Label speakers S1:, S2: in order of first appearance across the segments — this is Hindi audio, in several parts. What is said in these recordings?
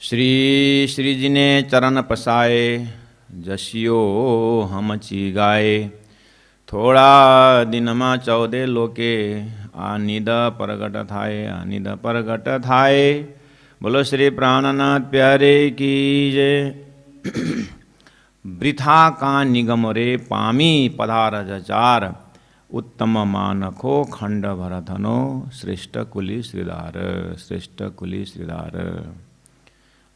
S1: श्री श्री जी ने चरण पसाए, जसियो हम ची गाए। थोड़ा दिनमा 14 लोके, आनिद प्रगट थाए, आनिद प्रगट थाए। बोलो श्री प्राणनाथ प्यारे की जय। वृथा का निगम रे पामी पधार जचार, उत्तम मानखो खंड भरधनो, श्रेष्ठ कुली श्रीधार, श्रेष्ठ कुली श्रीधार।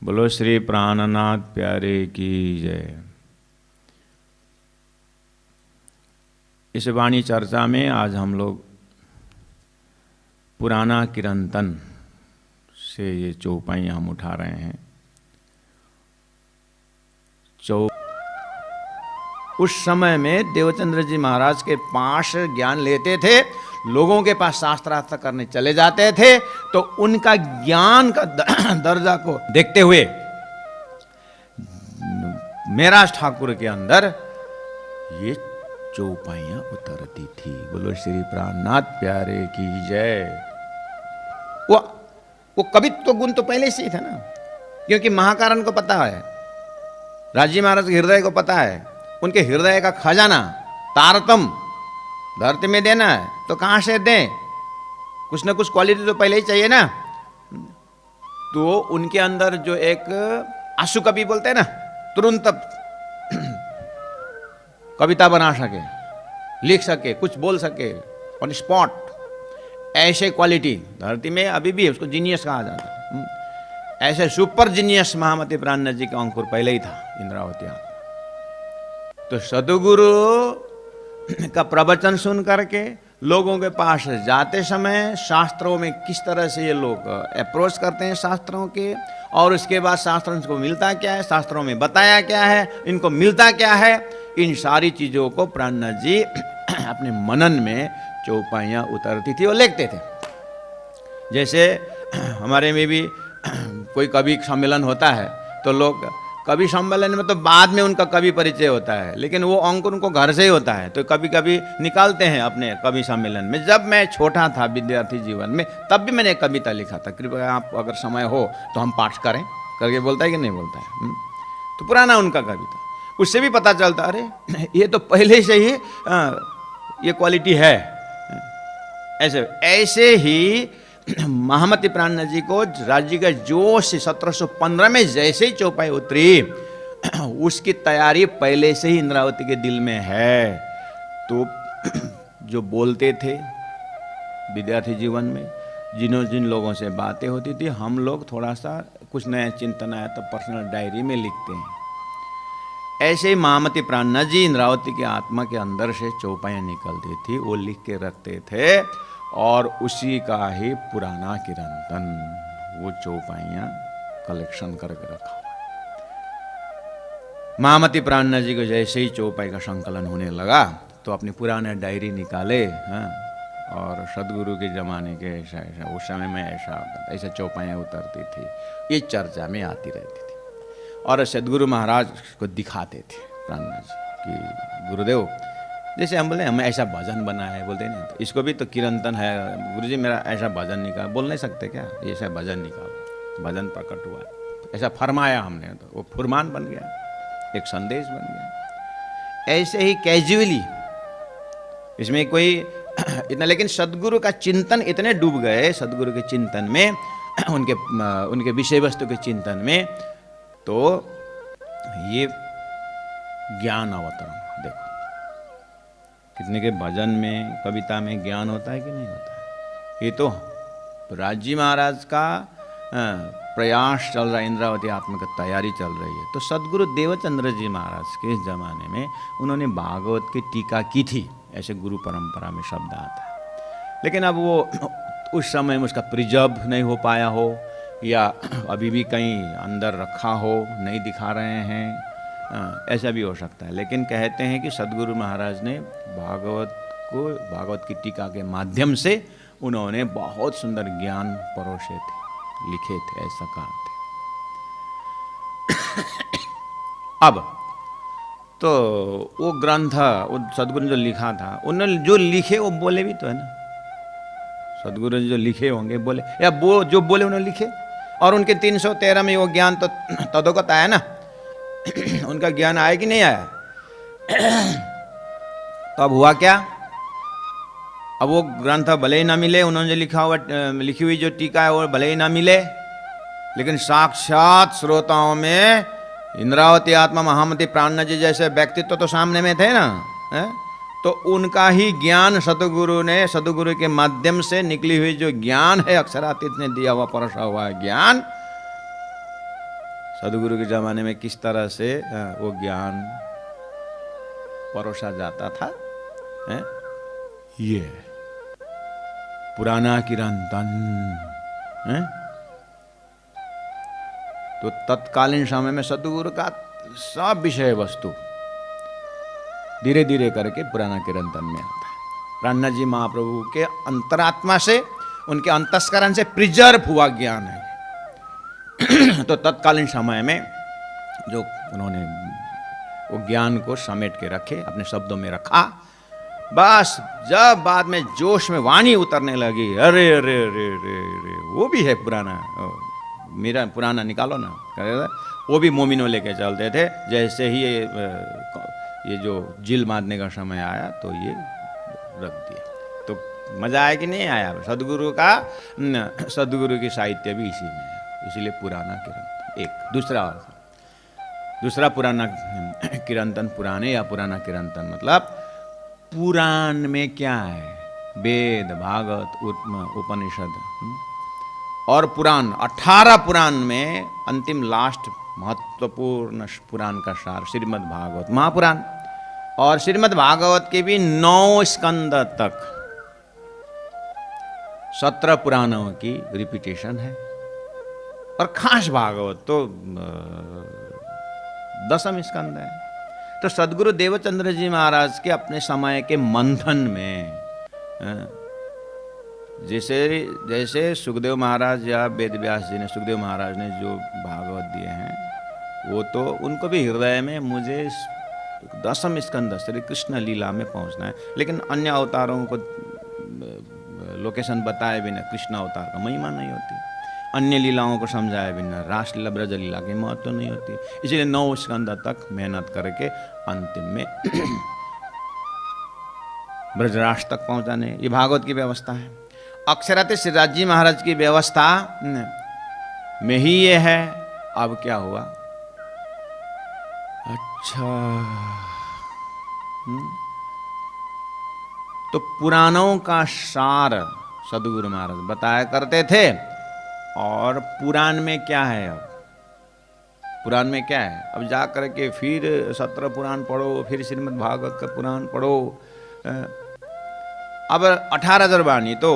S1: बोलो श्री प्राणनाथ प्यारे की जय। इस वाणी चर्चा में आज हम लोग पुराना किरंतन से ये चौपाई हम उठा रहे हैं। उस समय में देवचंद्र जी महाराज के पास ज्ञान लेते थे, लोगों के पास शास्त्रार्थ करने चले जाते थे, तो उनका ज्ञान का दर्जा को देखते हुए मेराज ठाकुर के अंदर ये चौपाइयां उतरती थी। बोलो श्री प्राणनाथ प्यारे की जय। वो कवित्व गुण तो पहले से ही था ना, क्योंकि महाकारण को पता है, राजी महाराज के हृदय को पता है, उनके हृदय का खजाना तारतम धरती में देना है तो कहां से दें, कुछ ना कुछ क्वालिटी तो पहले ही चाहिए ना। तो उनके अंदर जो एक आंसू कवि बोलते हैं ना, तुरंत कविता बना सके, लिख सके, कुछ बोल सके ऑन स्पॉट, ऐसे क्वालिटी धरती में अभी भी उसको जीनियस कहा जाता है। ऐसे सुपर जीनियस महामती प्राणनाथ जी का अंकुर पहले ही था इंद्रावती। तो सदगुरु का प्रवचन सुन करके लोगों के पास जाते समय शास्त्रों में किस तरह से ये लोग अप्रोच करते हैं शास्त्रों के, और उसके बाद शास्त्रों को मिलता क्या है, शास्त्रों में बताया क्या है, इनको मिलता क्या है, इन सारी चीज़ों को प्राणनाथ जी अपने मनन में चौपाइयाँ उतरती थी और लिखते थे। जैसे हमारे में भी कोई कवि सम्मेलन होता है तो लोग कवि सम्मेलन में तो बाद में उनका कवि परिचय होता है, लेकिन वो अंक उनको घर से ही होता है, तो कभी कभी निकालते हैं अपने कवि सम्मेलन में। जब मैं छोटा था विद्यार्थी जीवन में, तब भी मैंने कविता लिखा था, कृपया आप अगर समय हो तो हम पाठ करें करके बोलता है कि नहीं बोलता है। तो पुराना उनका कविता, उससे भी पता चलता अरे ये तो पहले से ही ये क्वालिटी है। ऐसे ही महामती प्राणनाथ जी को राज्य का जोश 1715 में जैसे ही चौपाई उतरी, उसकी तैयारी पहले से ही इंद्रावती के दिल में है। तो जो बोलते थे विद्यार्थी जीवन में, जिन लोगों से बातें होती थी, हम लोग थोड़ा सा कुछ नया चिंतन आया तो पर्सनल डायरी में लिखते हैं। ऐसे ही महामती प्राणनाथ जी इंद्रावती की आत्मा के अंदर से चौपाइयाँ निकलती थी, वो लिख के रखते थे, और उसी का ही पुराना किरंतन वो चौपाइयाँ कलेक्शन करके रखा हुआ। महामती प्राणनाथ जी को जैसे ही चौपाई का संकलन होने लगा तो अपनी पुराने डायरी निकाले, और सदगुरु के ज़माने के ऐसा उस समय में ऐसा चौपाइयाँ उतरती थी, ये चर्चा में आती रहती थी। और सदगुरु महाराज को दिखाते थे प्राणनाथ जी कि गुरुदेव, जैसे हम बोले हम ऐसा भजन बना है, बोलते नहीं, तो इसको भी तो किरंतन है, गुरुजी मेरा ऐसा भजन निकाल, बोल नहीं सकते क्या, ऐसा भजन निकाल, भजन प्रकट हुआ, ऐसा फरमाया हमने, तो वो फुरमान बन गया, एक संदेश बन गया। ऐसे ही कैजुअली, इसमें कोई इतना, लेकिन सदगुरु का चिंतन इतने डूब गए, सदगुरु के चिंतन में, उनके विषय वस्तु के चिंतन में, तो ये ज्ञान अवतरण देखो कितने के भजन में, कविता में ज्ञान होता है कि नहीं होता है। ये तो राजी महाराज का प्रयास चल रहा है, इंद्रावती आत्मा की तैयारी चल रही है। तो सदगुरु देवचंद्र जी महाराज के ज़माने में उन्होंने भागवत की टीका की थी, ऐसे गुरु परंपरा में शब्द आता है। लेकिन अब वो उस समय में उसका प्रिजर्व नहीं हो पाया हो, या अभी भी कहीं अंदर रखा हो, नहीं दिखा रहे हैं, ऐसा भी हो सकता है। लेकिन कहते हैं कि सदगुरु महाराज ने भागवत की टीका के माध्यम से उन्होंने बहुत सुंदर ज्ञान परोसे थे, लिखे थे, ऐसा कहा थे। अब तो वो ग्रंथ, वो सदगुरु ने जो लिखा था, उन्होंने जो लिखे वो बोले भी तो है ना, सदगुरु ने जो लिखे होंगे बोले, या वो जो बोले उन्होंने लिखे। और उनके 313 में वो ज्ञान तो तदोगत आया ना, उनका ज्ञान आया कि नहीं आया? तो अब हुआ क्या? अब वो ग्रंथ भले ही ना मिले, उन्होंने लिखी हुई जो टीका है वो भले ही ना मिले, लेकिन साक्षात श्रोताओं में इंद्रावती आत्मा महामती प्राणनाथ जी जैसे व्यक्तित्व तो सामने में थे ना, है? तो उनका ही ज्ञान सदगुरु के माध्यम से निकली हुई जो ज्ञान है, अक्षरातीत ने दिया हुआ परसा हुआ ज्ञान, सदगुरु के जमाने में किस तरह से वो ज्ञान परोसा जाता था, है? ये पुराना किरंतन है। तो तत्कालीन समय में सदगुरु का सब विषय वस्तु धीरे धीरे करके पुराना किरंतन में आता है। प्राणनाथ जी महाप्रभु के अंतरात्मा से, उनके अंतस्करण से प्रिजर्व हुआ ज्ञान है। तो तत्कालीन समय में जो उन्होंने वो ज्ञान को समेट के रखे, अपने शब्दों में रखा, बस जब बाद में जोश में वाणी उतरने लगी, अरे अरे अरे अरे अरे वो भी है पुराना, मेरा पुराना निकालो ना, वो भी मोमिनो लेके चलते थे। जैसे ही ये जो जिल बांधने का समय आया तो ये रख दिया। तो मजा आया कि नहीं आया? सदगुरु की साहित्य भी इसी में है, इसीलिए पुराना किरंतन। एक दूसरा पुराना किरंतन, पुराने या पुराना किरंतन मतलब पुराण में क्या है? वेद, भागवत, उपनिषद और पुराण, 18 पुराण में अंतिम लास्ट महत्वपूर्ण पुराण का सार श्रीमद् भागवत महापुराण, और श्रीमद् भागवत के भी 9 स्कंद तक 17 पुराणों की रिपीटेशन है, और खास भागवत तो 10वें स्कंद है। तो सदगुरु देवचंद्र जी महाराज के अपने समय के मंथन में, जैसे सुखदेव महाराज या वेद व्यास जी ने, सुखदेव महाराज ने जो भागवत दिए हैं, वो तो उनको भी हृदय में मुझे 10वें स्कंद श्री कृष्ण लीला में पहुंचना है, लेकिन अन्य अवतारों को लोकेशन बताए बिना कृष्ण अवतार का महिमा नहीं होती, अन्य लीलाओं को समझाए बिना रासलीला ब्रज लीला की महत्व नहीं होती। इसलिए 9 स्कंद तक मेहनत करके अंतिम में ब्रजराज तक पहुंचाने, ये भागवत की व्यवस्था है। अक्षरातीत श्रीराज जी महाराज की व्यवस्था में ही ये है। अब क्या हुआ? अच्छा, तो पुराणों का सार सदगुरु महाराज बताया करते थे। और पुराण में क्या है? अब पुराण में क्या है? अब जा करके फिर 17 पुराण पढ़ो, फिर श्रीमद् भागवत का पुराण पढ़ो। अब 18,000 वाणी तो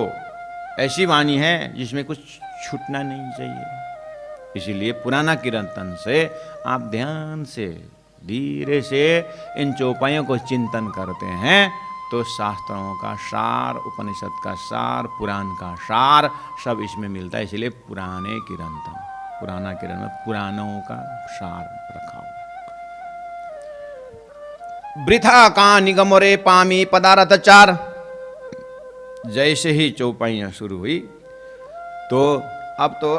S1: ऐसी वाणी है जिसमें कुछ छूटना नहीं चाहिए। इसीलिए पुराना किरंतन से आप ध्यान से, धीरे से इन चौपाइयों को चिंतन करते हैं तो शास्त्रों का सार, उपनिषद का सार, पुराण का सार सब इसमें मिलता है। इसलिए पुराने किरंतन, पुराना किरंतन पुराणों का सार रखा हुआ। वृथा का निगमोरे पामी पदार्थ चार। जैसे ही चौपाइयाँ शुरू हुई तो अब तो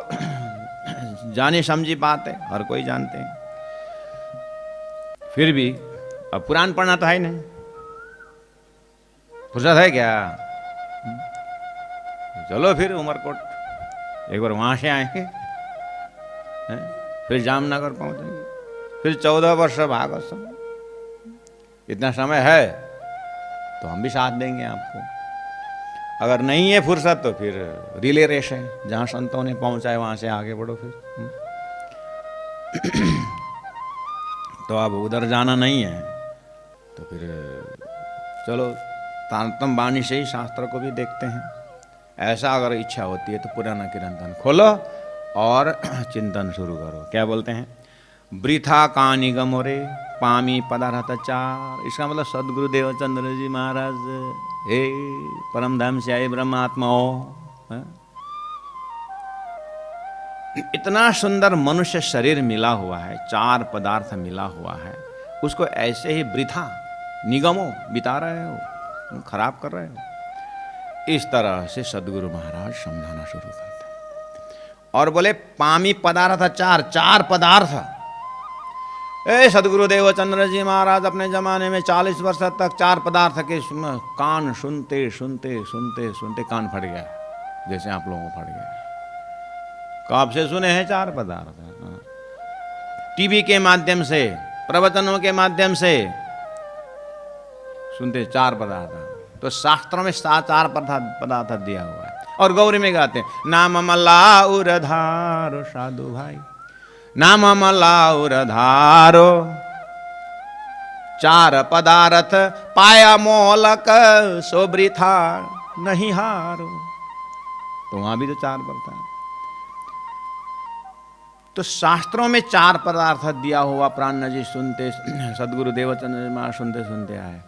S1: जाने समझी बात है, हर कोई जानते हैं। फिर भी अब पुराण पढ़ना तो है नहीं, फुर्सत है क्या? चलो फिर उमरकोट एक बार वहां से आएंगे, फिर जामनगर पहुंचेंगे, फिर 14 वर्ष भागवत समय। इतना समय है तो हम भी साथ देंगे आपको। अगर नहीं है फुर्सत तो फिर रिले रेस है, जहां संतों ने पहुंचाए वहां से आगे बढ़ो फिर। तो अब उधर जाना नहीं है तो फिर चलो तारतम वाणी से ही शास्त्र को भी देखते हैं। ऐसा अगर इच्छा होती है तो पुराना किरंतन खोलो और चिंतन शुरू करो। क्या बोलते हैं? वृथा का निगमोरे पामी पदार्थ चार। इसका मतलब सदगुरु देवचंद्र जी महाराज, हे परम धाम से आए ब्रह्मात्माओ, इतना सुंदर मनुष्य शरीर मिला हुआ है, 4 पदार्थ मिला हुआ है, उसको ऐसे ही वृथा निगमो बिता रहे हो, खराब कर रहे हो। इस तरह से सदगुरु महाराज समझाना शुरू करते हैं। और बोले पामी पदार्थ चार, चार पदार्थ। सदगुरु देवचंद्र जी महाराज अपने जमाने में 40 वर्ष तक चार पदार्थ के कान सुनते सुनते सुनते सुनते कान फट गया, जैसे आप लोगों को फट गया। कब से सुने हैं चार पदार्थ? टीवी के माध्यम से, प्रवचनों के माध्यम से सुनते चार पदार्थ। तो शास्त्रों में चार पदार्थ दिया हुआ है। और गौरी में गाते हैं नाम मल्लाउर धारो, साधु भाई नाम मल्लाउर धारो, चार पदार्थ पाया मोलक सोबरी था नहीं हारो। तो वहां भी तो चार पदार्थ। तो शास्त्रों में चार पदार्थ दिया हुआ प्राण जी सुनते, सदगुरु देवचंद्र जी महाराज सुनते सुनते आए।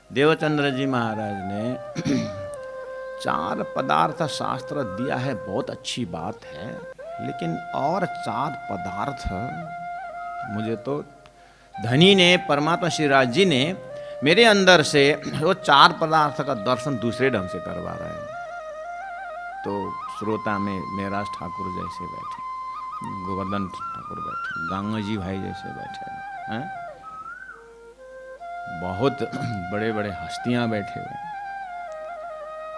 S1: देवचंद्र जी महाराज ने चार पदार्थ शास्त्र दिया है, बहुत अच्छी बात है, लेकिन और चार पदार्थ मुझे तो धनी ने, परमात्मा श्री राज जी ने मेरे अंदर से वो चार पदार्थ का दर्शन दूसरे ढंग से करवा रहे हैं। तो श्रोता में मेराज ठाकुर जैसे बैठे, गोवर्धन ठाकुर बैठे, गंगा जी भाई जैसे बैठे हैं, बहुत बड़े बड़े हस्तियां बैठे हुए।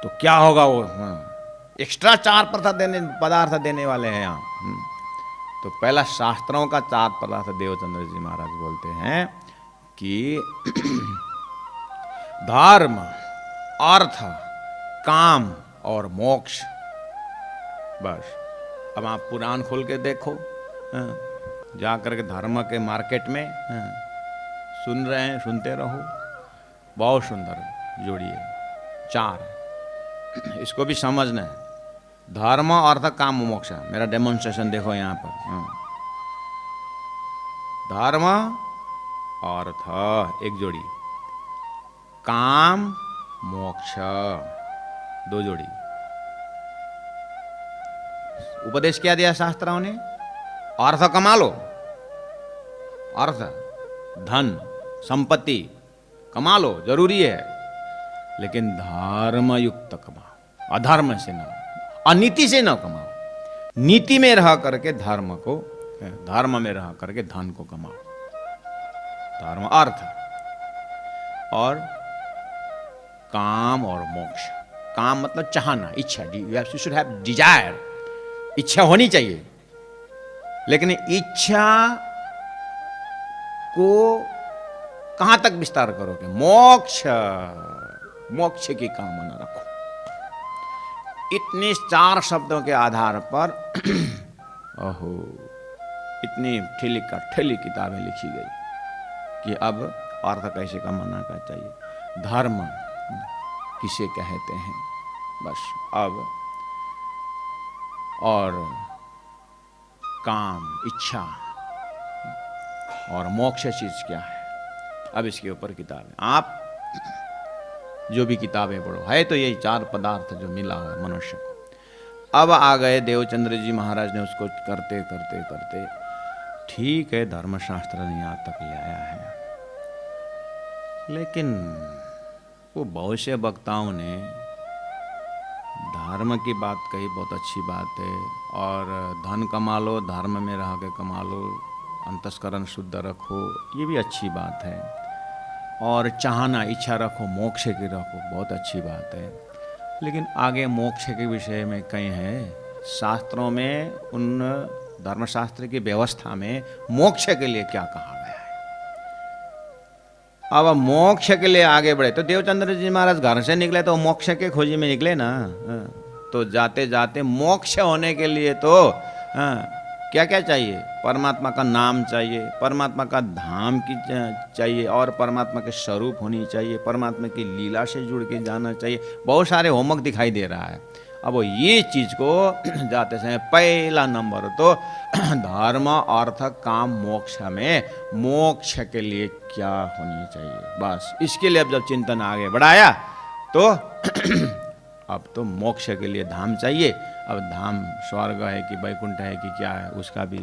S1: तो क्या होगा वो? एक्स्ट्रा चार पदार्थ देने वाले हैं यहाँ। तो पहला शास्त्रों का चार पदार्थ देवचंद्र जी महाराज बोलते हैं कि धर्म, अर्थ, काम और मोक्ष। बस अब आप पुराण खोल के देखो, जा करके धर्म के मार्केट में सुन रहे हैं, सुनते रहो। बहुत सुंदर जोड़ी है, चार। इसको भी समझना है। धर्म, अर्थ, काम, मोक्ष। मेरा डेमोन्स्ट्रेशन देखो यहाँ पर। धर्म, अर्थ एक जोड़ी, काम, मोक्ष दो जोड़ी। उपदेश क्या दिया शास्त्रों ने? अर्थ कमा लो, अर्थ धन संपत्ति कमा लो, जरूरी है, लेकिन धर्म युक्त कमाओ, अधर्म से न, अनीति से न कमाओ। नीति में रह करके धर्म को, धर्म में रह करके धन को कमाओ। धर्म, अर्थ और काम और मोक्ष। काम मतलब चाहना, इच्छा, यू शुड हैव डिजायर, इच्छा होनी चाहिए। लेकिन इच्छा को कहां तक विस्तार करोगे? मोक्ष, मोक्ष की कामना रखो। इतने चार शब्दों के आधार पर ओहो, इतनी ठेली किताबें लिखी गई कि अब अर्थ कैसे कमाना का चाहिए, धर्म किसे कहते हैं, बस अब, और काम, इच्छा, और मोक्ष चीज क्या है, अब इसके ऊपर किताबें। आप जो भी किताबें पढ़ो, है तो यही चार पदार्थ जो मिला है मनुष्य को। अब आ गए देवचंद्र जी महाराज ने उसको करते करते करते, ठीक है धर्मशास्त्र ने यहाँ तक ले आया है, लेकिन वो बहुत से वक्ताओं ने धर्म की बात कही, बहुत अच्छी बात है, और धन कमा लो, धर्म में रह के कमा लो, अंतस्करण शुद्ध रखो, ये भी अच्छी बात है, और चाहना, इच्छा रखो, मोक्ष की रखो, बहुत अच्छी बात है। लेकिन आगे मोक्ष के विषय में कहीं है शास्त्रों में, उन धर्मशास्त्र की व्यवस्था में मोक्ष के लिए क्या कहा गया है। अब मोक्ष के लिए आगे बढ़े तो देवचंद्र जी महाराज घर से निकले तो मोक्ष के खोजी में निकले ना। तो जाते जाते मोक्ष होने के लिए तो क्या क्या चाहिए? परमात्मा का नाम चाहिए, परमात्मा का धाम की चाहिए, और परमात्मा के स्वरूप होनी चाहिए, परमात्मा की लीला से जुड़ के जाना चाहिए। बहुत सारे होमवर्क दिखाई दे रहा है। अब वो ये चीज को जाते समय पहला नंबर तो धर्म, अर्थ, काम, मोक्ष में मोक्ष के लिए क्या होनी चाहिए, बस इसके लिए अब जब चिंतन आगे बढ़ाया तो अब तो मोक्ष के लिए धाम चाहिए। अब धाम स्वर्ग है कि वैकुंठ है कि क्या है, उसका भी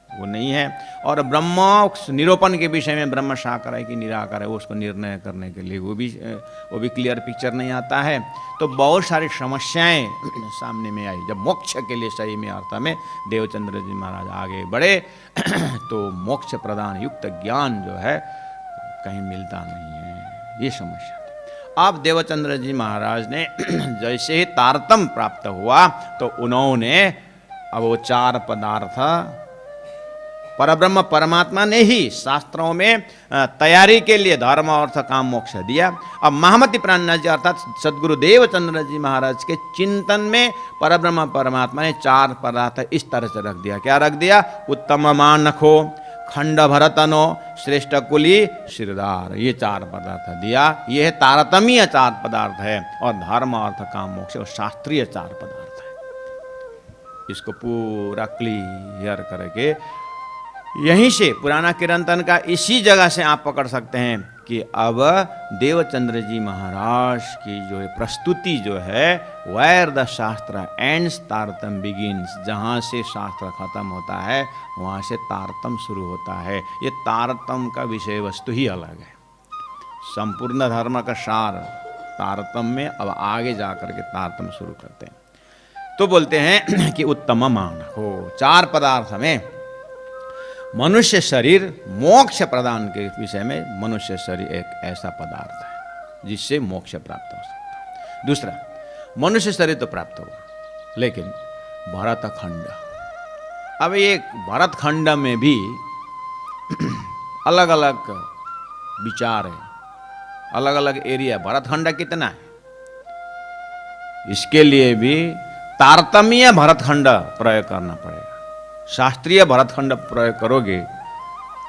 S1: वो नहीं है। और ब्रह्मोक्ष निरूपण के विषय में ब्रह्म साकार है कि निराकार है, उसको निर्णय करने के लिए वो भी क्लियर पिक्चर नहीं आता है। तो बहुत सारी समस्याएं सामने में आई। जब मोक्ष के लिए सही में अर्थ में देवचंद्र जी महाराज आगे बढ़े तो मोक्ष प्रदान युक्त ज्ञान जो है कहीं मिलता नहीं है, ये समस्या थी। अब देवचंद्र जी महाराज ने जैसे ही तारतम प्राप्त हुआ तो उन्होंने अब वो चार पदार्थ परब्रह्म परमात्मा ने ही शास्त्रों में तैयारी के लिए धर्म अर्थ काम मोक्ष दिया। अब महामति प्राणनाथ जी अर्थात सदगुरु देवचंद्र जी महाराज के चिंतन में परब्रह्म परमात्मा ने चार पदार्थ इस तरह से रख दिया। क्या रख दिया? उत्तम मानखो, खंड भरतनो, श्रेष्ठ कुली, श्रीदार, ये चार पदार्थ दिया। ये तारतम्य चार पदार्थ है और धर्म अर्थ काम मोक्ष और शास्त्रीय चार पदार्थ है। इसको पूरा क्लियर करके यहीं से पुराना कीर्तन का इसी जगह से आप पकड़ सकते हैं कि अब देवचंद्र जी महाराज की जो है प्रस्तुति जो है वेयर द शास्त्र एंड्स तारतम बिगिन्स, जहाँ से शास्त्र खत्म होता है वहाँ से तारतम शुरू होता है। ये तारतम का विषय वस्तु ही अलग है। संपूर्ण धर्म का सार तारतम में, अब आगे जाकर के तारतम शुरू करते हैं। तो बोलते हैं कि उत्तम मान हो, चार पदार्थ में मनुष्य शरीर मोक्ष प्रदान के विषय में मनुष्य शरीर एक ऐसा पदार्थ है जिससे मोक्ष प्राप्त हो सकता है। दूसरा, मनुष्य शरीर तो प्राप्त होगा लेकिन भरत खंड, अब ये भरत खंड में भी अलग अलग विचार है, अलग अलग एरिया। भरत खंड कितना है, इसके लिए भी तारतम्य भरत खंड प्रयोग करना पड़ेगा। शास्त्रीय भरतखंड प्रयोग करोगे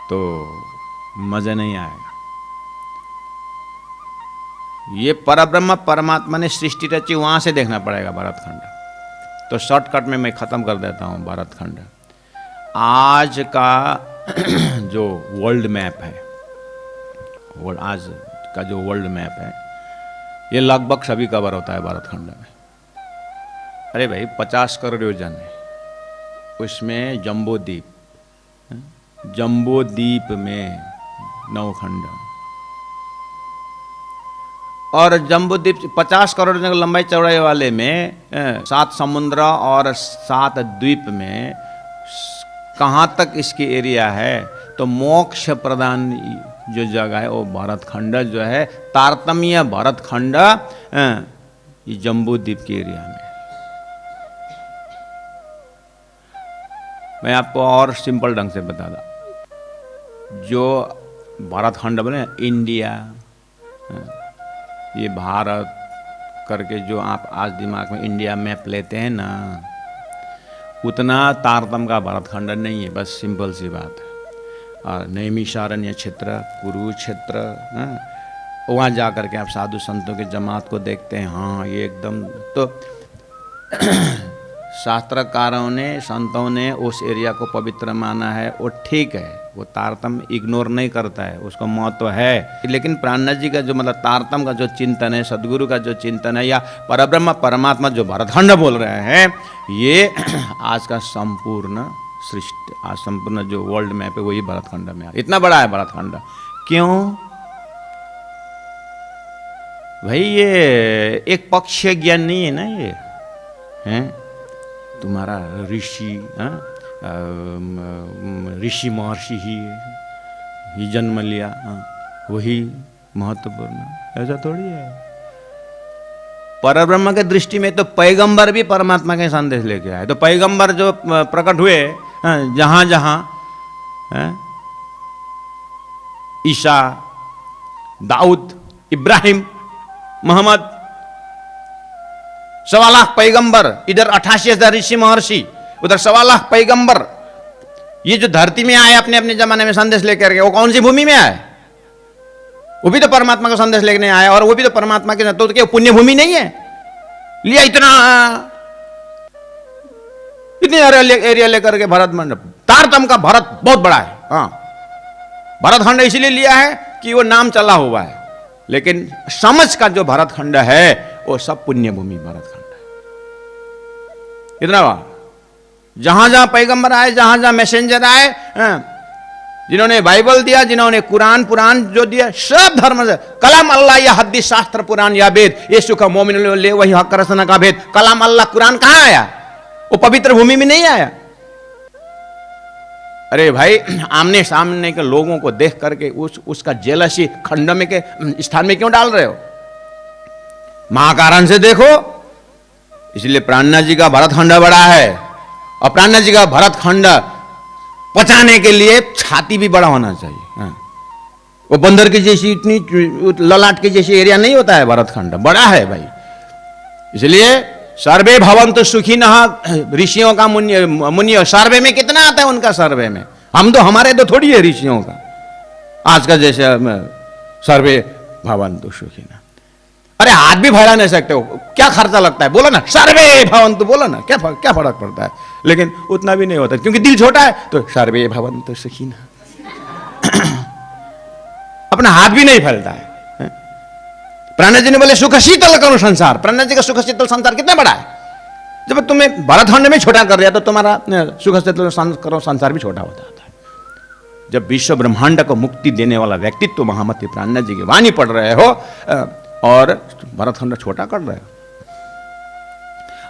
S1: तो मजा नहीं आएगा। ये परब्रह्म परमात्मा ने सृष्टि रची, वहां से देखना पड़ेगा भरतखंड। तो शॉर्टकट में मैं खत्म कर देता हूं भरतखंड। आज का जो वर्ल्ड मैप है, आज का जो वर्ल्ड मैप है, ये लगभग सभी कवर होता है भरतखंड में। अरे भाई 50 करोड़ योजन है, उसमें जम्बो द्वीप में 9 खंड, और जम्बो द्वीप 50 करोड़ लंबाई चौड़ाई वाले में 7 समुद्र और 7 द्वीप में कहाँ तक इसकी एरिया है। तो मोक्ष प्रदान जो जगह है वो भरतखंड जो है, तारतम्य भरतखंड ये जम्बो द्वीप के एरिया में। मैं आपको और सिंपल ढंग से बता दूं, जो भरतखंड बोले इंडिया, ये भारत करके जो आप आज दिमाग में इंडिया मैप लेते हैं ना, उतना तारतम का भरतखंड नहीं है। बस सिंपल सी बात है। और नैमिषारण्य क्षेत्र, कुरुक्षेत्र, वहाँ जा कर के आप साधु संतों के जमात को देखते हैं, हाँ ये एकदम, तो शास्त्रकारों ने, संतों ने उस एरिया को पवित्र माना है, वो ठीक है, वो तारतम इग्नोर नहीं करता है, उसको महत्व है। लेकिन प्राणनाथ जी का जो मतलब तारतम का जो चिंतन है, सदगुरु का जो चिंतन है, या परब्रह्म परमात्मा जो भरतखंड बोल रहे हैं, ये आज का संपूर्ण सृष्टि, आज संपूर्ण जो वर्ल्ड मैप है वही भरतखंड में है। इतना बड़ा है भरतखंड। क्यों भाई? ये एक पक्षीय ज्ञान नहीं है ना, ये है तुम्हारा ऋषि महर्षि ही जन्म लिया, वही महत्वपूर्ण, ऐसा थोड़ी है। परब्रह्म के दृष्टि में तो पैगंबर भी परमात्मा के संदेश लेके आए। तो पैगंबर जो प्रकट हुए जहां जहां, ईसा, दाऊद, इब्राहिम, मोहम्मद, 1.25 लाख पैगंबर, इधर 88,000 ऋषि महर्षि, उधर 1.25 लाख पैगंबर, ये जो धरती में आए अपने अपने जमाने में संदेश लेकर के, वो कौन सी भूमि में आए? वो भी तो परमात्मा का संदेश लेने आए, और वो भी तो परमात्मा के, तो क्या पुण्य भूमि नहीं है? लिया इतने एरिया लेकर के भरत मंडप, तारतम का भरत बहुत बड़ा है। हाँ, भरतखंड इसलिए लिया है कि वो नाम चला हुआ है, लेकिन समझ का जो भरतखंड है वो सब पुण्य भूमि भरतखंड है। इतना बार जहां जहां पैगंबर आए, जहां जहां मैसेंजर आए, जिन्होंने बाइबल दिया, जिन्होंने कुरान पुराण जो दिया, सब धर्म से कलाम अल्लाह या हदीस शास्त्र पुराण या वेद, यीशु का मोमिन ले वही हक रसना का भेद। कलाम अल्लाह कुरान कहां आया? वो पवित्र भूमि में नहीं आया। अरे भाई, आमने सामने के लोगों को देख करके उसका जेलसी खंड में के स्थान में क्यों डाल रहे हो? महाकारण से देखो। इसलिए प्राणनाथ जी का भरत खंड बड़ा है, और प्राणनाथ जी का भरत खंड पचाने के लिए छाती भी बड़ा होना चाहिए। वो बंदर की जैसी इतनी ललाट की जैसी एरिया नहीं होता है, भरत खंड बड़ा है भाई। इसलिए सर्वे भवन्तु सुखिनः, ऋषियों का मुनियों सर्वे में कितना आता है उनका सर्वे में? हम तो, हमारे तो थोड़ी है ऋषियों का आज का जैसे सर्वे भवन्तु सुखिनः। अरे हाथ भी फैला नहीं सकते हो, क्या खर्चा लगता है? बोलो ना सर्वे भवन्तु, बोलो ना, क्या फर्क पड़ता है? लेकिन उतना भी नहीं होता, क्योंकि दिल छोटा है, तो सर्वे भवन्तु सुखिनः अपना हाथ भी नहीं फैलता है। प्राणनाथ जी ने बोले सुख शीतल करो संसार। प्राणनाथ जी का सुख शीतल संसार कितना बड़ा है? जब तुम्हें भरत खंड में छोटा कर दिया तो तुम्हारा सुख शीतल करो संसार भी छोटा होता है। जब विश्व ब्रह्मांड को मुक्ति देने वाला व्यक्तित्व महामती प्राणनाथ जी की वाणी पढ़ रहे हो और भरत खंड छोटा कर रहे हो।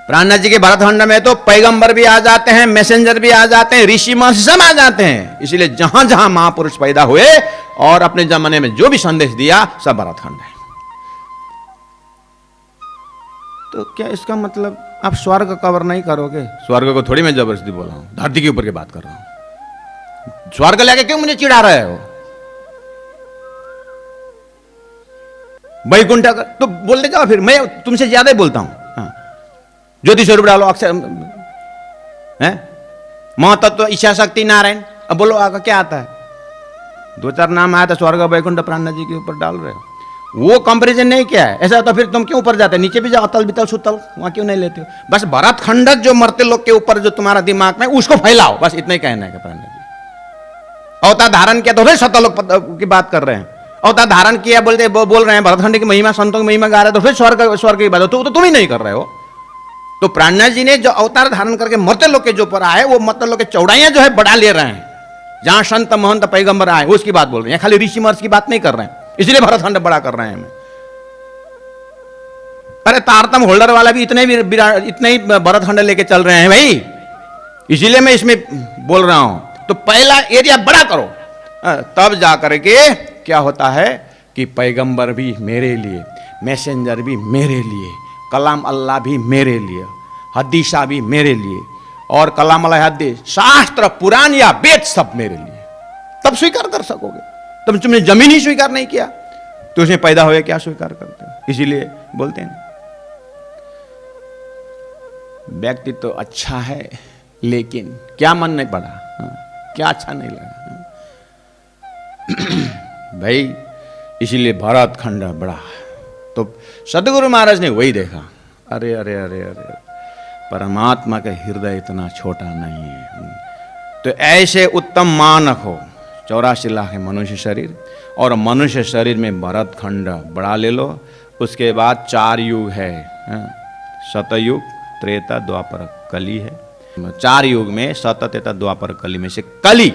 S1: प्राणनाथ जी के भरत खंड में तो पैगंबर भी आ जाते हैं, मैसेंजर भी आ जाते हैं, ऋषि महर्षि सब आ जाते हैं। इसलिए जहां जहां महापुरुष पैदा हुए और अपने जमाने में जो भी संदेश दिया, सब भरत खंड है। तो क्या इसका मतलब आप स्वर्ग कवर नहीं करोगे? स्वर्ग को थोड़ी मैं जबरदस्ती बोल रहा हूं, धरती के ऊपर की बात कर रहा हूं। स्वर्ग लेके क्यों मुझे चिढ़ा रहे हो? वैकुंठ तो बोलते जाओ, फिर मैं तुमसे ज्यादा ही बोलता हूं। ज्योति स्वरूप डालो, अक्षर है, महातत्व, इच्छा शक्ति, नारायण। अब बोलो आगे क्या आता है? दो चार नाम आया था, स्वर्ग वैकुंठ प्राणनाथ जी के ऊपर डाल रहे हो। वो कंपैरिजन नहीं किया है। ऐसा तो फिर तुम क्यों ऊपर जाते? नीचे भी जाओ, अतल बितल सुतल, वहां क्यों नहीं लेते हो? बस भरत खंड जो मरते लोग के ऊपर जो तुम्हारा दिमाग में, उसको फैलाओ, बस इतना ही कहना है। प्राणनाथ जी अवतार धारण किया तो सतलोक की बात कर रहे हैं। अवतार धारण किया बोलते बोल रहे हैं भरत खंड की महिमा, संतों की महिमा गा रहे हैं, तो फिर स्वर्ग की बात तो तुम ही नहीं कर रहे हो। तो प्राणनाथ जी ने जो अवतार धारण करके मरते लोग के जो ऊपर आए, वो मरते लोग के चौड़ाइयां जो है बढ़ा ले रहे हैं। जहां संत महंत पैगंबर आए उसकी बात बोल रहे हैं, खाली ऋषि महर्षि की बात नहीं कर रहे हैं। इसलिए भरत खंड बड़ा कर रहे हैं हमें। अरे तारतम होल्डर वाला भी इतने ही भरत खंड लेके चल रहे हैं भाई, इसीलिए मैं इसमें बोल रहा हूं। तो पहला एरिया बड़ा करो, तब जाकर के क्या होता है कि पैगंबर भी मेरे लिए, मैसेंजर भी मेरे लिए, कलाम अल्लाह भी मेरे लिए, हदीसा भी मेरे लिए, और कलाम अल्लाह हदीस शास्त्र पुराण या वेद सब मेरे लिए, तब स्वीकार कर सकोगे। तब तुमने जमीन ही स्वीकार नहीं किया तो उसमें पैदा हुए क्या स्वीकार करते हो? इसीलिए बोलते हैं व्यक्तित्व तो अच्छा है, लेकिन क्या मन नहीं पड़ा, क्या अच्छा नहीं लगा भाई। इसीलिए भरत खंड बड़ा। तो सदगुरु महाराज ने वही देखा, अरे अरे अरे अरे परमात्मा का हृदय इतना छोटा नहीं है। तो ऐसे उत्तम मानक हो, 84 लाख है मनुष्य शरीर, और मनुष्य शरीर में भरत खंड बड़ा ले लो। उसके बाद 4 युग है, सतयुग, त्रेता, द्वापर, कली है। 4 युग में सत, त्रेता, द्वापर, कली में से कली,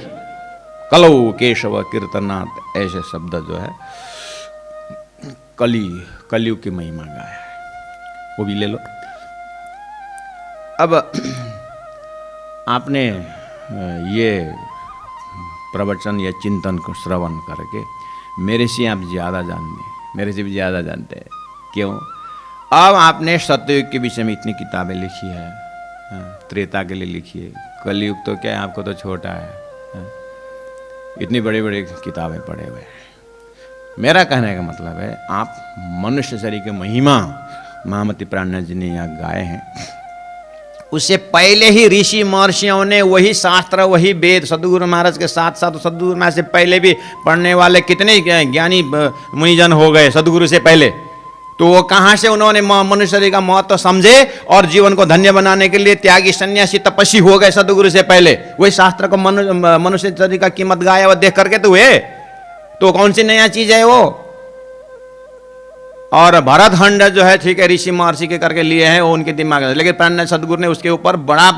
S1: कलौ केशव कीर्तनाथ, ऐसे शब्द जो है कलयुग की महिमा गाया है, वो भी ले लो। अब आपने ये प्रवचन या चिंतन को श्रवण करके मेरे से आप ज़्यादा मेरे से भी ज़्यादा जानते हैं। क्यों? अब आपने सत्ययुग के विषय में इतनी किताबें लिखी है, त्रेता के लिए लिखी है, कलयुग तो क्या है, आपको तो छोटा है, इतनी बड़ी बड़ी किताबें पढ़े हुए हैं। मेरा कहने का मतलब है, आप मनुष्य शरीर की महिमा महामती प्राणनाथ जी ने यहाँ गाए हैं। उससे पहले ही ऋषि महर्षियों ने वही शास्त्र, वही वेद, सदगुरु महाराज के साथ साथ सदगुरु महाराज से पहले भी पढ़ने वाले कितने ज्ञानी मुनिजन हो गए सदगुरु से पहले। तो वो कहाँ से उन्होंने मनुष्य शरीर का महत्व समझे और जीवन को धन्य बनाने के लिए त्यागी, सन्यासी, तपस्वी हो गए सदगुरु से पहले। वही शास्त्र को मनुष्य शरीर का कीमत गाया वो देख करके तो हुए। तो कौन सी नया चीज है वो? और भरत खंड जो है, ठीक है, ऋषि महर्षि के करके लिए हैं, वो उनके दिमाग में, लेकिन प्राणनाथ सदगुरु ने उसके ऊपर बड़ा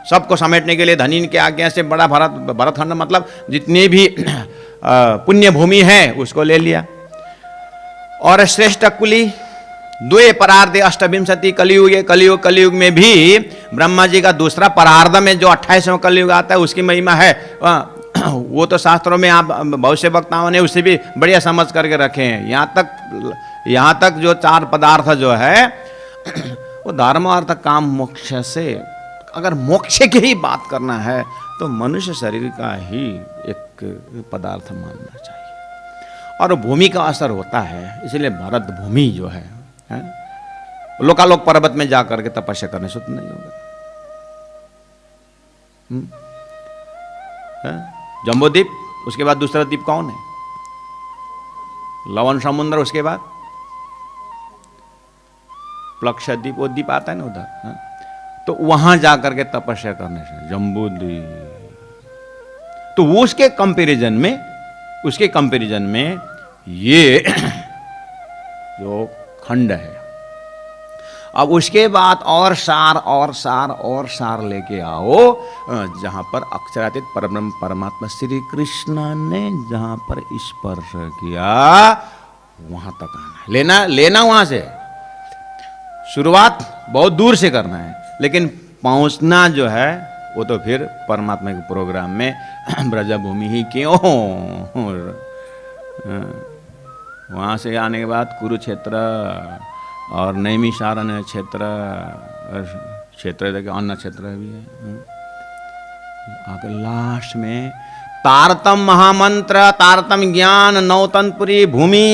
S1: सबको समेटने के लिए धनी की आज्ञा से बड़ा भरतखंड मतलब जितनी भी पुण्य भूमि है उसको ले लिया। और श्रेष्ठ कुली द्वे परार्धे अष्टविंशति कलियुग में भी ब्रह्मा जी का दूसरा परार्ध में जो 28वां कलियुग आता है उसकी महिमा है। वो तो शास्त्रों में आप बहुत से वक्ताओं ने उसे भी बढ़िया समझ करके रखे हैं। यहाँ तक जो 4 पदार्थ जो है वो धर्म अर्थ काम मोक्ष से, अगर मोक्ष की ही बात करना है तो मनुष्य शरीर का ही एक पदार्थ मानना चाहिए। और भूमि का असर होता है, इसलिए भरत भूमि जो है लोकालोक पर्वत में जाकर के तपस्या करने से तो नहीं होगा। जम्बूद्वीप, उसके बाद दूसरा द्वीप कौन है? लवण समुद्र, उसके बाद प्लक्षद्वीप, वो द्वीप आता है ना उधर। तो वहां जाकर के तपस्या करने से जम्बूद्वीप, तो वो उसके कंपैरिजन में ये जो खंड है, अब उसके बाद और सार लेके आओ, जहां पर अक्षरातीत परब्रह्म परमात्मा श्री कृष्ण ने जहां पर स्पर्श किया वहां तक आना है। लेना वहां से, शुरुआत बहुत दूर से करना है, लेकिन पहुंचना जो है वो तो फिर परमात्मा के प्रोग्राम में ब्रजभूमि ही क्यों, वहां से आने के बाद कुरुक्षेत्र और नैमिषारण्य क्षेत्र देखिए, अन्य क्षेत्र भी है। आगे लास्ट में तारतम महामंत्र, तारतम ज्ञान, नौतनपुरी भूमि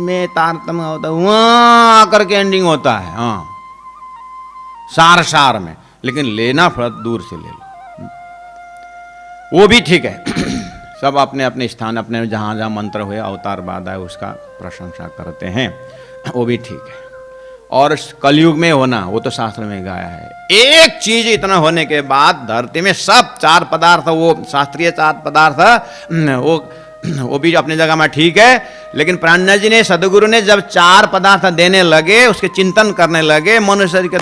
S1: में तारतम होता है, वहां आकर के एंडिंग होता है। हाँ, सार में, लेकिन लेना फल दूर से ले लो, वो भी ठीक है। सब अपने अपने स्थान, अपने जहां जहां मंत्र हुए, अवतार बाद है, उसका प्रशंसा करते हैं, वो भी ठीक है। और कलयुग में होना वो तो शास्त्र में गाया है। एक चीज इतना होने के बाद धरती में सब 4 पदार्थ, वो शास्त्रीय 4 पदार्थ वो भी अपनी जगह में ठीक है, लेकिन प्राणनाथ जी ने, सदगुरु ने जब 4 पदार्थ देने लगे, उसके चिंतन करने लगे, मनुष्य के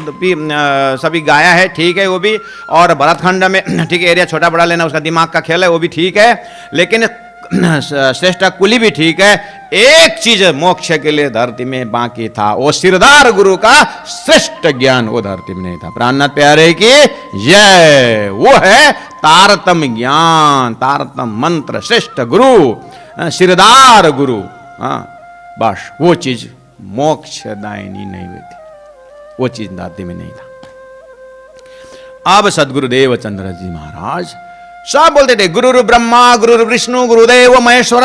S1: सभी गाया है, ठीक है वो भी। और भरतखंड में ठीक है, एरिया छोटा बड़ा लेना उसका दिमाग का खेल है, वो भी ठीक है, लेकिन श्रेष्ठ कुली भी ठीक है। एक चीज मोक्ष के लिए धरती में बाकी था, वो सिरदार गुरु का श्रेष्ठ ज्ञान वो धरती में नहीं था। प्राणनाथ प्यारे की जय। वो है तारतम ज्ञान, तारतम मंत्र, श्रेष्ठ गुरु, सिरदार गुरु। हाँ, बस वो चीज मोक्षदायिनी नहीं हुई थी, वो चीज धरती में नहीं था। अब सदगुरुदेव चंद्र जी महाराज सब बोलते थे, गुरु ब्रह्मा, गुरु विष्णु, गुरुदेव महेश्वर,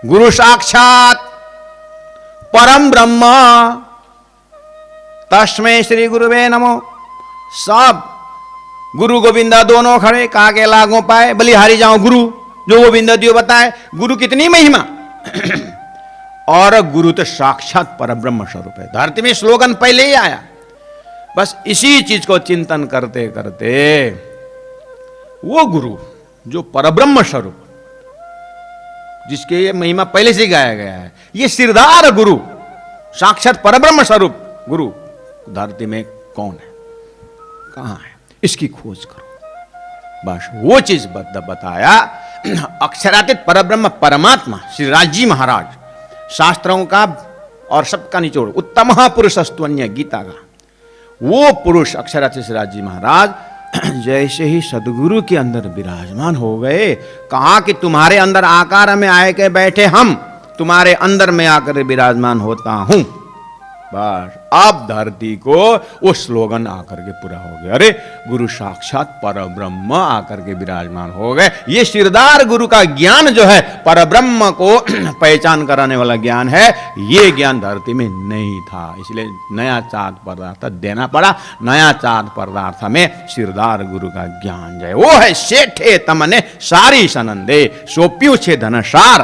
S1: गुरु साक्षात परम ब्रह्म, तस्मै श्री गुरुवे नमो। सब गुरु गोविंदा दोनों खड़े, कहा के लागो पाए, बलिहारी जाओ गुरु, जो गोविंदा दियो बताए। गुरु कितनी महिमा। और गुरु तो साक्षात परब्रह्म स्वरूप है। धरती में स्लोगन पहले ही आया। बस इसी चीज को चिंतन करते करते वो गुरु जो परब्रह्म स्वरूप, जिसके ये महिमा पहले से गाया गया है, ये सिरदार गुरु, साक्षात परब्रह्म स्वरूप गुरु धरती में कौन है, कहां है, इसकी खोज करो। बस वो चीज बताया। अक्षरातीत परब्रह्म परमात्मा श्री राजी महाराज, शास्त्रों का और सबका निचोड़, उत्तम पुरुषस्तुन्य गीता का वो पुरुष अक्षरातीत श्री राजी महाराज जैसे ही सदगुरु के अंदर विराजमान हो गए, कहा कि तुम्हारे अंदर आकार में आए के बैठे हम, तुम्हारे अंदर में आकर विराजमान होता हूं। बस अब धरती को वो स्लोगन आकर के पूरा हो गया। अरे गुरु साक्षात परब्रह्म आकर के विराजमान हो गए। ये सिरदार गुरु का ज्ञान जो है, परब्रह्म को पहचान कराने वाला ज्ञान है, ये ज्ञान धरती में नहीं था, इसलिए नया 4 पदार्थ देना पड़ा। नया 4 पदार्थ में सिरदार गुरु का ज्ञान जो है वो है, सेठे तमने सारी सनंदे सोप्यू छे धनसार,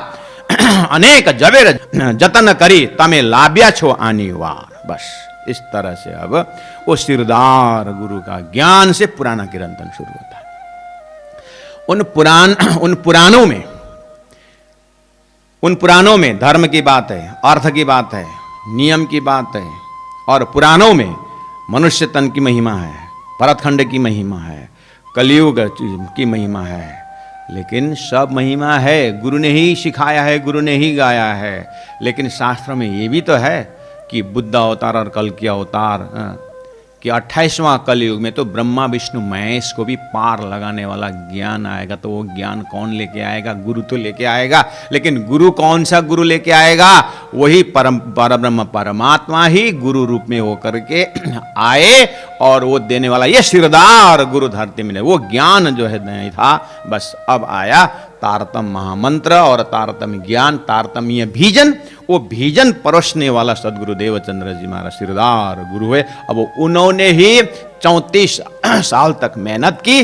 S1: अनेक जबेर जतन करी तमे लाभ्या छो आनीवार। बस इस तरह से अब वो सिरदार गुरु का ज्ञान से पुराना किरंतन शुरू होता है। उन पुराणों में धर्म की बात है, अर्थ की बात है, नियम की बात है, और पुराणों में मनुष्य तन की महिमा है, भरतखंड की महिमा है, कलयुग की महिमा है, लेकिन सब महिमा है गुरु ने ही सिखाया है, गुरु ने ही गाया है। लेकिन शास्त्र में ये भी तो है कि बुद्ध अवतार और कल की अवतार कि 28वां कलयुग में तो ब्रह्मा विष्णु महेश को भी पार लगाने वाला ज्ञान आएगा। तो वो ज्ञान कौन लेके आएगा? गुरु तो लेके आएगा। लेकिन गुरु कौन सा गुरु लेके आएगा? वही परब्रह्म परमात्मा ही गुरु रूप में होकर के आए और वो देने वाला ये सिरदार गुरु धरती में वो ज्ञान जो है नहीं था, बस अब आया तारतम्य महामंत्र और तारतम्य ज्ञान, तारतम्य भीजन। वो भीजन परोसने वाला सदगुरु देवचंद्र जी महाराज सिरदार गुरु है। अब उन्होंने ही 34 साल तक मेहनत की,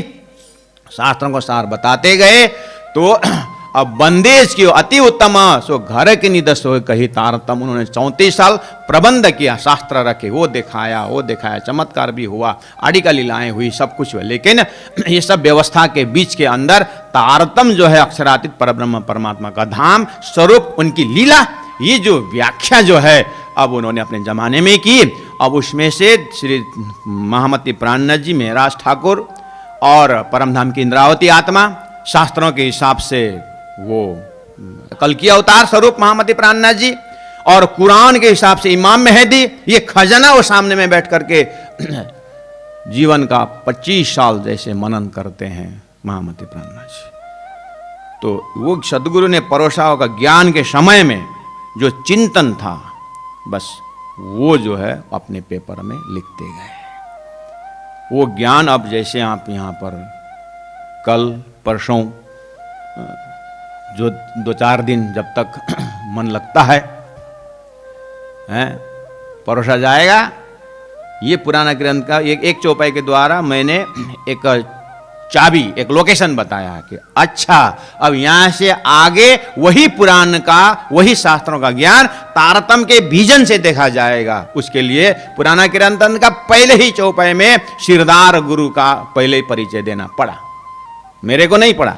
S1: शास्त्रों को सार बताते गए। तो अब बंदेज की अति उत्तम सो घर के निदस हो कही तारतम। उन्होंने 34 साल प्रबंध किया, शास्त्र रखे, वो दिखाया, चमत्कार भी हुआ, आड़ी का लीलाएं हुई, सब कुछ हुआ। लेकिन ये सब व्यवस्था के बीच के अंदर तारतम जो है अक्षरातीत परब्रह्म परमात्मा का धाम स्वरूप, उनकी लीला, ये जो व्याख्या जो है अब उन्होंने अपने जमाने में की। अब उसमें से श्री महामती प्राणनाथ जी, महाराज ठाकुर और परमधाम की इंद्रावती आत्मा, शास्त्रों के हिसाब से वो कल की अवतार स्वरूप महामती प्राणनाथ जी, और कुरान के हिसाब से इमाम मेहदी, ये खजाना वो सामने में बैठ करके जीवन का 25 साल जैसे मनन करते हैं महामती प्राणनाथ जी। तो वो सदगुरु ने परोसा होगा ज्ञान के समय में जो चिंतन था, बस वो जो है अपने पेपर में लिखते गए। वो ज्ञान अब जैसे आप यहाँ पर कल परसों जो 2-4 दिन जब तक मन लगता है परोसा जाएगा। ये पुराना ग्रंथ का एक चौपाई के द्वारा मैंने एक चाबी, एक लोकेशन बताया कि अच्छा अब यहां से आगे वही पुराण का, वही शास्त्रों का ज्ञान तारतम के बीजन से देखा जाएगा। उसके लिए पुराना ग्रंथ का पहले ही चौपाई में सिरदार गुरु का पहले ही परिचय देना पड़ा, मेरे को नहीं पड़ा,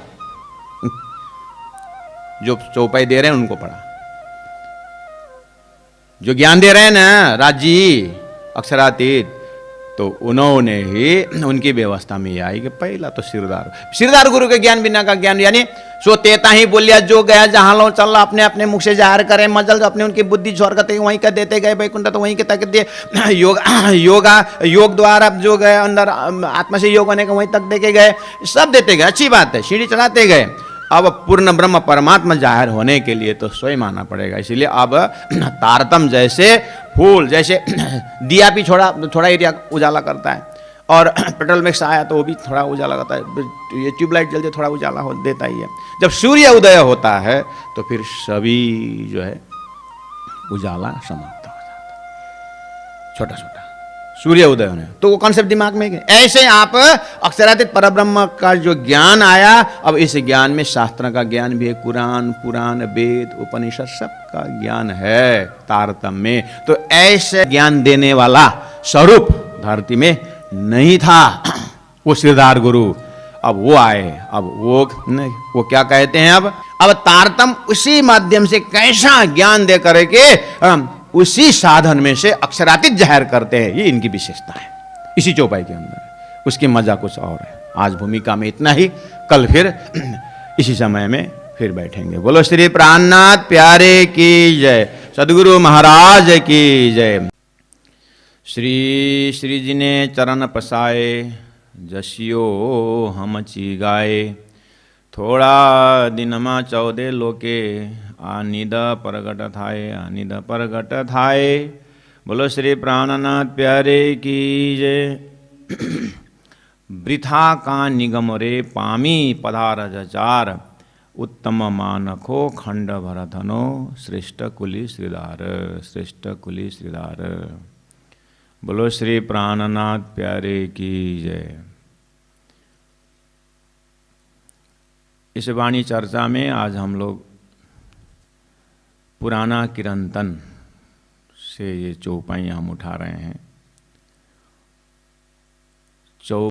S1: जो चौपाई दे रहे हैं उनको पड़ा। जो ज्ञान दे रहे हैं ना राजी अक्षरातीत, तो उन्होंने ही उनकी व्यवस्था में आई कि पहला तो सिरदार गुरु के ज्ञान बिना का ज्ञान, यानी सो तेता ही बोलिया जो गया जहां लो चल अपने अपने मुख से जाहिर करे मजल, अपने उनकी बुद्धि झोर करते वहीं का देते गए, वैकुंठ तो वहीं के तक दे, योग द्वारा जो गए अंदर आत्मा से योग होने का वहीं तक देके गए, सब देते गए, अच्छी बात है, सीढ़ी चढ़ाते गए। अब पूर्ण ब्रह्म परमात्मा जाहिर होने के लिए तो स्वयं आना पड़ेगा। इसलिए अब तारतम जैसे फूल, जैसे दिया भी थोड़ा एरिया उजाला करता है, और पेट्रोल मैक्स आया तो वो भी थोड़ा उजाला करता है, ये ट्यूबलाइट जल्दी थोड़ा उजाला देता ही है। जब सूर्य उदय होता है तो फिर सभी जो है उजाला समाप्त हो जाता है, छोटा छोटा सूर्य उदय होने, तो वो कॉन्सेप्ट दिमाग में गए। ऐसे आप अक्षरातीत परब्रह्म का जो ज्ञान आया, अब इस ज्ञान में शास्त्र का ज्ञान भी है, कुरान, पुराण, वेद, उपनिषद सबका ज्ञान है तारतम्य में। तो ऐसे ज्ञान देने वाला स्वरूप धरती में नहीं था वो सिरदार गुरु। अब वो आए, अब वो क्या कहते हैं, अब तारतम उसी माध्यम से कैसा ज्ञान दे करके उसी साधन में से अक्षरातीत जाहिर करते हैं, ये इनकी विशेषता है इसी चौपाई के अंदर। उसकी मजा कुछ और है। आज भूमिका में इतना ही, कल फिर इसी समय में फिर बैठेंगे। बोलो श्री प्राणनाथ प्यारे की जय, सदगुरु महाराज की जय। श्री जी ने चरण पसाए, जसियो हम ची गाए, थोड़ा दिनमा 14 लोके आनिद प्रगट थाए। बोलो श्री प्राणनाथ प्यारे की जय। वृथा का निगम रे पामी पधार जचार, उत्तम मानखो खंड भरधनो, श्रेष्ठ कुली श्रीधार। बोलो श्री प्राणनाथ प्यारे की जय। इस वाणी चर्चा में आज हम लोग पुराना किरंतन से ये चौपाई हम उठा रहे हैं।